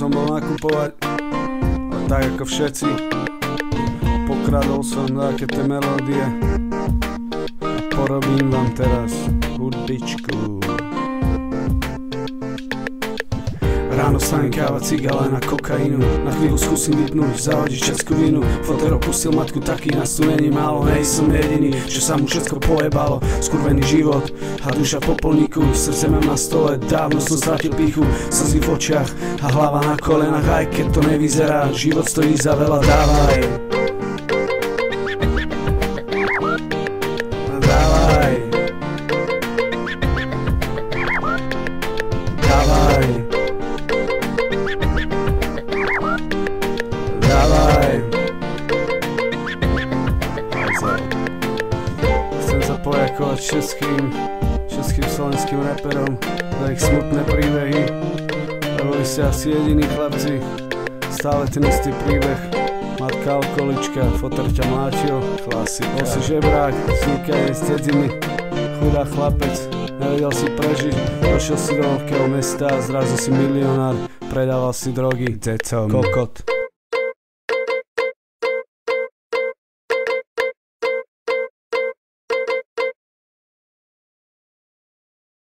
som bol nakupovať, ale tak ako všetci pokradol som také tie melódie a porobím vám teraz hudbičku. Ráno stanem, káva, cigale na kokainu. Na chvíľu skúsim vypnúť, zavadiť všetku vinu. Foter opustil matku, taký nás tu není málo. Nej som jediný, čo sa mu všetko pojebalo. Skurvený život a duša po plníku. Srdce mám na stole, dávno som stratil pýchu. Slzy v očiach a hlava na kolenách. Aj keď to nevyzerá, život stojí za veľa. Dávaj, dávaj, dávaj, dávaj. Chcem sa poďakovať všetkým slovenským raperom za ich smutné príbehy, lebo vy ste asi jediní chlapci, stále ten istý príbeh. Matka alkoholička, foter ťa mláčil, klasika. Bol si žebrák, vznikaj z dedziny, chudá chlapec, nevedel si prežiť, došiel si do veľkého mesta a zrazu si milionár, predával si drogy, kokot.